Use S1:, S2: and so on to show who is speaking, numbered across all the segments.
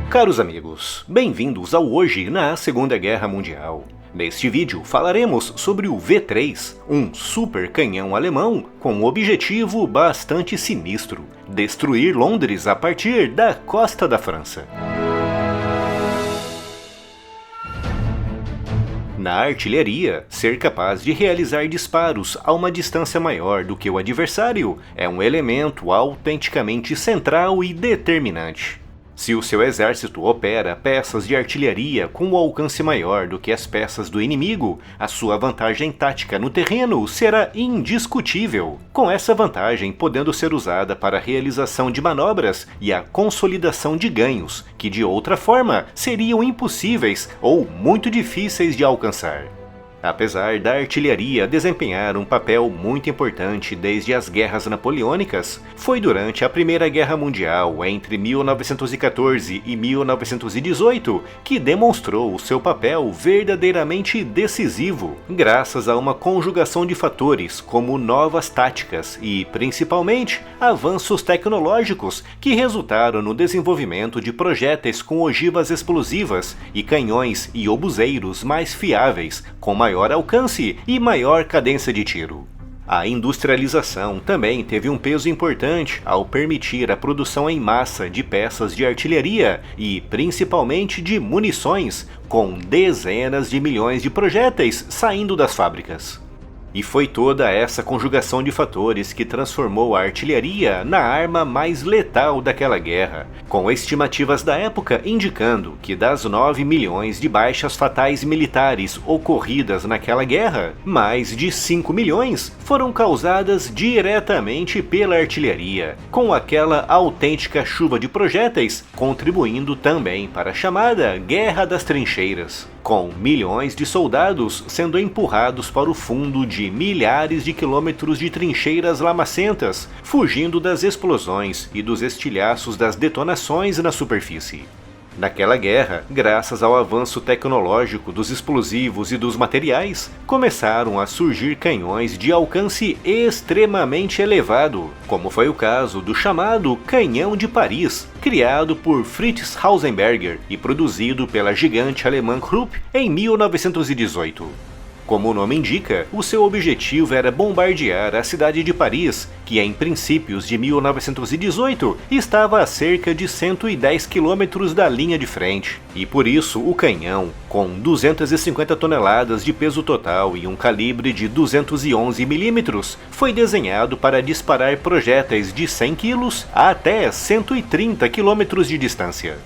S1: Caros amigos, bem-vindos ao Hoje na Segunda Guerra Mundial. Neste vídeo falaremos sobre o V3, um super canhão alemão com um objetivo bastante sinistro: destruir Londres a partir da costa da França. Na artilharia, ser capaz de realizar disparos a uma distância maior do que o adversário é um elemento autenticamente central e determinante. Se o seu exército opera peças de artilharia com um alcance maior do que as peças do inimigo, a sua vantagem tática no terreno será indiscutível, com essa vantagem podendo ser usada para a realização de manobras e a consolidação de ganhos, que de outra forma seriam impossíveis ou muito difíceis de alcançar. Apesar da artilharia desempenhar um papel muito importante desde as guerras napoleônicas, foi durante a Primeira Guerra Mundial, entre 1914 e 1918, que demonstrou o seu papel verdadeiramente decisivo, graças a uma conjugação de fatores como novas táticas e, principalmente, avanços tecnológicos que resultaram no desenvolvimento de projéteis com ogivas explosivas e canhões e obuseiros mais fiáveis, com maior alcance e maior cadência de tiro. A industrialização também teve um peso importante ao permitir a produção em massa de peças de artilharia e, principalmente, de munições, com dezenas de milhões de projéteis saindo das fábricas. E foi toda essa conjugação de fatores que transformou a artilharia na arma mais letal daquela guerra, com estimativas da época indicando que das 9 milhões de baixas fatais militares ocorridas naquela guerra, mais de 5 milhões foram causadas diretamente pela artilharia, com aquela autêntica chuva de projéteis contribuindo também para a chamada Guerra das Trincheiras, com milhões de soldados sendo empurrados para o fundo de milhares de quilômetros de trincheiras lamacentas, fugindo das explosões e dos estilhaços das detonações na superfície. Naquela guerra, graças ao avanço tecnológico dos explosivos e dos materiais, começaram a surgir canhões de alcance extremamente elevado, como foi o caso do chamado Canhão de Paris, criado por Fritz Hausenberger e produzido pela gigante alemã Krupp em 1918. Como o nome indica, o seu objetivo era bombardear a cidade de Paris, que em princípios de 1918 estava a cerca de 110 quilômetros da linha de frente, e por isso o canhão, com 250 toneladas de peso total e um calibre de 211 milímetros, foi desenhado para disparar projéteis de 100 quilos a até 130 quilômetros de distância.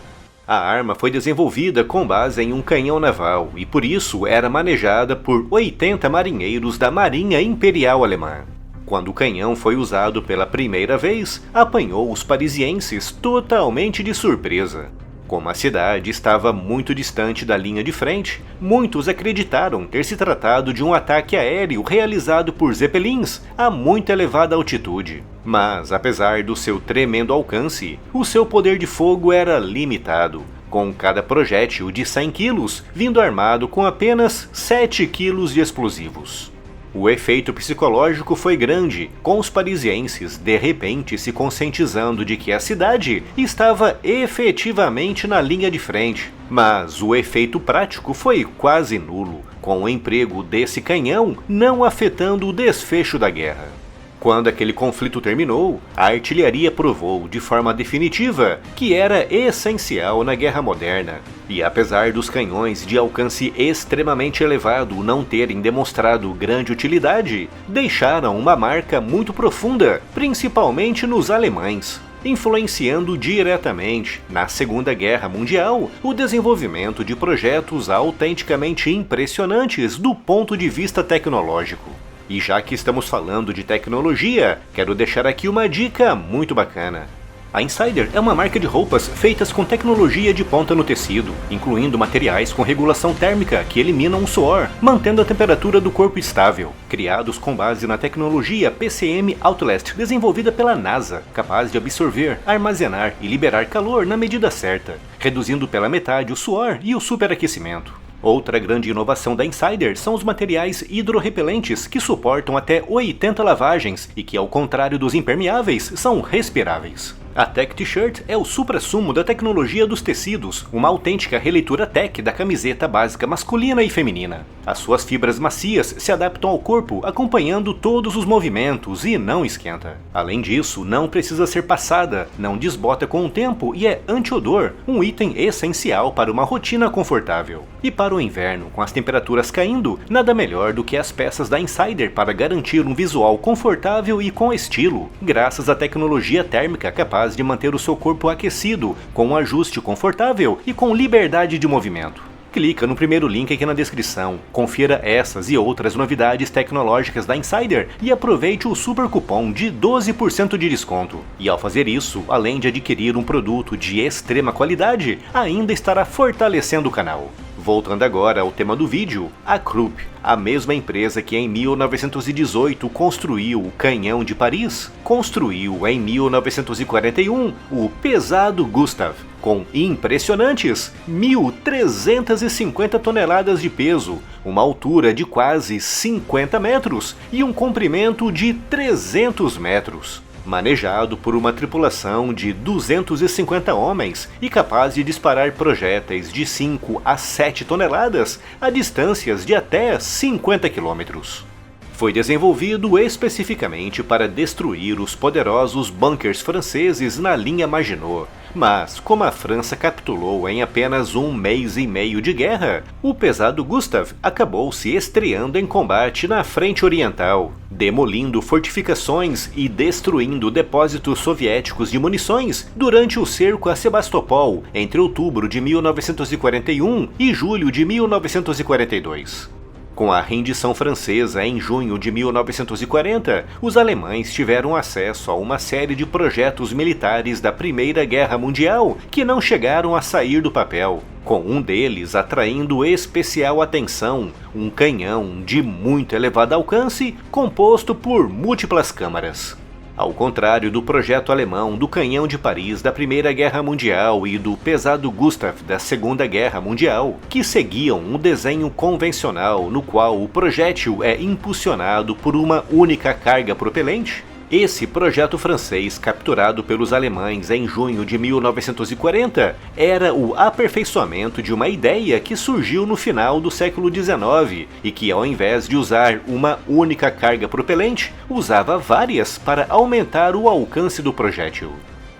S1: A arma foi desenvolvida com base em um canhão naval e por isso era manejada por 80 marinheiros da Marinha Imperial Alemã. Quando o canhão foi usado pela primeira vez, apanhou os parisienses totalmente de surpresa. Como a cidade estava muito distante da linha de frente, muitos acreditaram ter se tratado de um ataque aéreo realizado por zeppelins a muito elevada altitude. Mas, apesar do seu tremendo alcance, o seu poder de fogo era limitado, com cada projétil de 100 quilos vindo armado com apenas 7 quilos de explosivos. O efeito psicológico foi grande, com os parisienses de repente se conscientizando de que a cidade estava efetivamente na linha de frente. Mas o efeito prático foi quase nulo, com o emprego desse canhão não afetando o desfecho da guerra. Quando aquele conflito terminou, a artilharia provou de forma definitiva que era essencial na guerra moderna. E apesar dos canhões de alcance extremamente elevado não terem demonstrado grande utilidade, deixaram uma marca muito profunda, principalmente nos alemães, influenciando diretamente, na Segunda Guerra Mundial, o desenvolvimento de projetos autenticamente impressionantes do ponto de vista tecnológico. E já que estamos falando de tecnologia, quero deixar aqui uma dica muito bacana. A Insider é uma marca de roupas feitas com tecnologia de ponta no tecido, incluindo materiais com regulação térmica que eliminam o suor, mantendo a temperatura do corpo estável. Criados com base na tecnologia PCM Outlast, desenvolvida pela NASA, capaz de absorver, armazenar e liberar calor na medida certa, reduzindo pela metade o suor e o superaquecimento. Outra grande inovação da Insider são os materiais hidrorrepelentes que suportam até 80 lavagens e que, ao contrário dos impermeáveis, são respiráveis. A Tech T-Shirt é o suprassumo da tecnologia dos tecidos, uma autêntica releitura tech da camiseta básica masculina e feminina. As suas fibras macias se adaptam ao corpo, acompanhando todos os movimentos e não esquenta. Além disso, não precisa ser passada, não desbota com o tempo e é anti-odor, um item essencial para uma rotina confortável. E para o inverno, com as temperaturas caindo, nada melhor do que as peças da Insider para garantir um visual confortável e com estilo, graças à tecnologia térmica capaz de manter o seu corpo aquecido, com um ajuste confortável e com liberdade de movimento. Clica no primeiro link aqui na descrição, confira essas e outras novidades tecnológicas da Insider e aproveite o super cupom de 12% de desconto. E ao fazer isso, além de adquirir um produto de extrema qualidade, ainda estará fortalecendo o canal. Voltando agora ao tema do vídeo, a Krupp, a mesma empresa que em 1918 construiu o Canhão de Paris, construiu em 1941 o pesado Gustav, com impressionantes 1.350 toneladas de peso, uma altura de quase 50 metros e um comprimento de 300 metros. Manejado por uma tripulação de 250 homens e capaz de disparar projéteis de 5 a 7 toneladas a distâncias de até 50 quilômetros. Foi desenvolvido especificamente para destruir os poderosos bunkers franceses na linha Maginot, mas como a França capitulou em apenas um mês e meio de guerra, o pesado Gustav acabou se estreando em combate na frente oriental, demolindo fortificações e destruindo depósitos soviéticos de munições durante o cerco a Sebastopol entre outubro de 1941 e julho de 1942. Com a rendição francesa em junho de 1940, os alemães tiveram acesso a uma série de projetos militares da Primeira Guerra Mundial que não chegaram a sair do papel, com um deles atraindo especial atenção, um canhão de muito elevado alcance composto por múltiplas câmaras. Ao contrário do projeto alemão do Canhão de Paris da Primeira Guerra Mundial e do pesado Gustav da Segunda Guerra Mundial, que seguiam um desenho convencional no qual o projétil é impulsionado por uma única carga propelente, esse projeto francês, capturado pelos alemães em junho de 1940, era o aperfeiçoamento de uma ideia que surgiu no final do século XIX e que, ao invés de usar uma única carga propelente, usava várias para aumentar o alcance do projétil.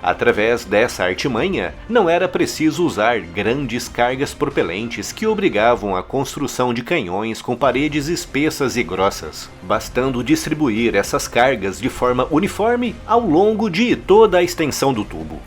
S1: Através dessa artimanha, não era preciso usar grandes cargas propelentes que obrigavam a construção de canhões com paredes espessas e grossas, bastando distribuir essas cargas de forma uniforme ao longo de toda a extensão do tubo.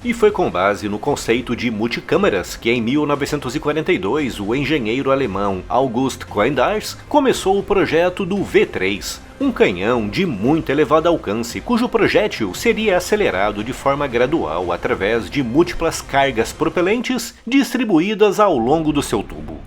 S1: E foi com base no conceito de multicâmaras que em 1942 o engenheiro alemão August Coenders começou o projeto do V3, um canhão de muito elevado alcance cujo projétil seria acelerado de forma gradual através de múltiplas cargas propelentes distribuídas ao longo do seu tubo.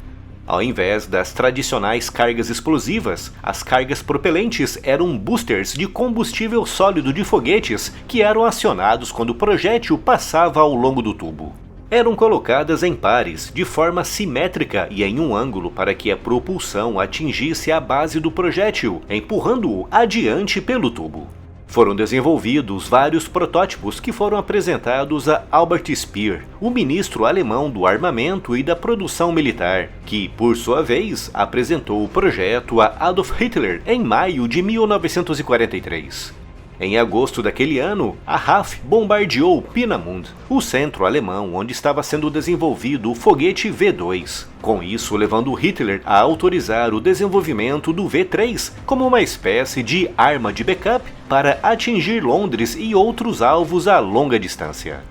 S1: Ao invés das tradicionais cargas explosivas, as cargas propelentes eram boosters de combustível sólido de foguetes que eram acionados quando o projétil passava ao longo do tubo. Eram colocadas em pares, de forma simétrica e em um ângulo para que a propulsão atingisse a base do projétil, empurrando-o adiante pelo tubo. Foram desenvolvidos vários protótipos que foram apresentados a Albert Speer, o ministro alemão do armamento e da produção militar, que, por sua vez, apresentou o projeto a Adolf Hitler em maio de 1943. Em agosto daquele ano, a RAF bombardeou Peenemünde, o centro alemão onde estava sendo desenvolvido o foguete V2, com isso levando Hitler a autorizar o desenvolvimento do V3 como uma espécie de arma de backup para atingir Londres e outros alvos a longa distância.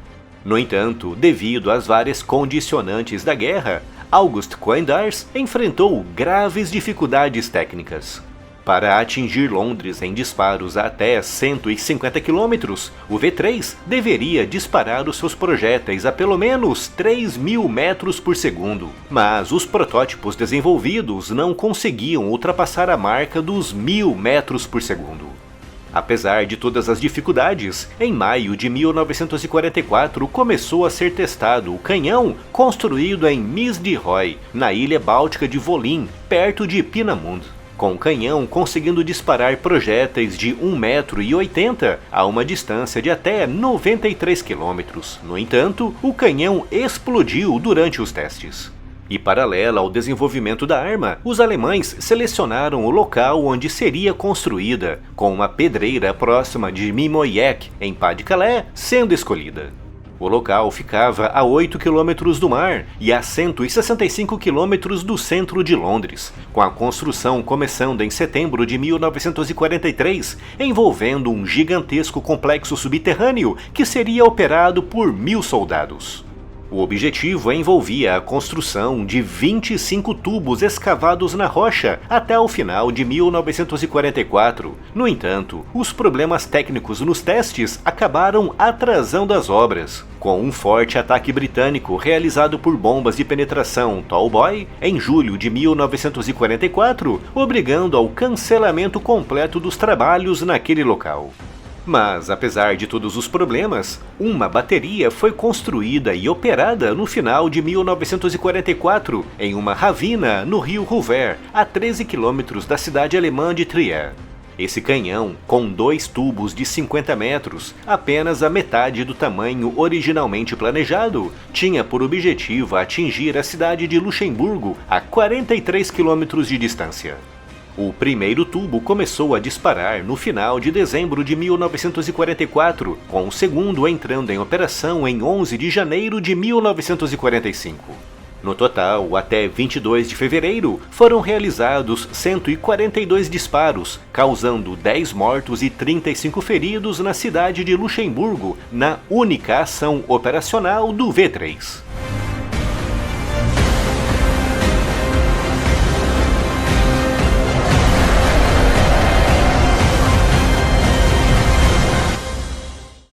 S1: No entanto, devido às várias condicionantes da guerra, August Coenders enfrentou graves dificuldades técnicas. Para atingir Londres em disparos a até 150 km, o V3 deveria disparar os seus projéteis a pelo menos 3.000 metros por segundo, mas os protótipos desenvolvidos não conseguiam ultrapassar a marca dos 1.000 metros por segundo. Apesar de todas as dificuldades, em maio de 1944 começou a ser testado o canhão construído em Misdroy, na ilha báltica de Volyn, perto de Peenemünde. com o canhão conseguindo disparar projéteis de 1,80 m a uma distância de até 93 km. No entanto, o canhão explodiu durante os testes. E paralela ao desenvolvimento da arma, os alemães selecionaram o local onde seria construída, com uma pedreira próxima de Mimoyek, em Pas-de-Calais, sendo escolhida. O local ficava a 8 km do mar e a 165 km do centro de Londres, com a construção começando em setembro de 1943, envolvendo um gigantesco complexo subterrâneo que seria operado por 1.000 soldados. O objetivo envolvia a construção de 25 tubos escavados na rocha até o final de 1944. No entanto, os problemas técnicos nos testes acabaram atrasando as obras, com um forte ataque britânico realizado por bombas de penetração Tallboy em julho de 1944, obrigando ao cancelamento completo dos trabalhos naquele local. Mas, apesar de todos os problemas, uma bateria foi construída e operada no final de 1944 em uma ravina no rio Rouver, a 13 km da cidade alemã de Trier. Esse canhão, com 2 tubos de 50 metros, apenas a metade do tamanho originalmente planejado, tinha por objetivo atingir a cidade de Luxemburgo a 43 km de distância. O primeiro tubo começou a disparar no final de dezembro de 1944, com o segundo entrando em operação em 11 de janeiro de 1945. No total, até 22 de fevereiro, foram realizados 142 disparos, causando 10 mortos e 35 feridos na cidade de Luxemburgo, na única ação operacional do V3.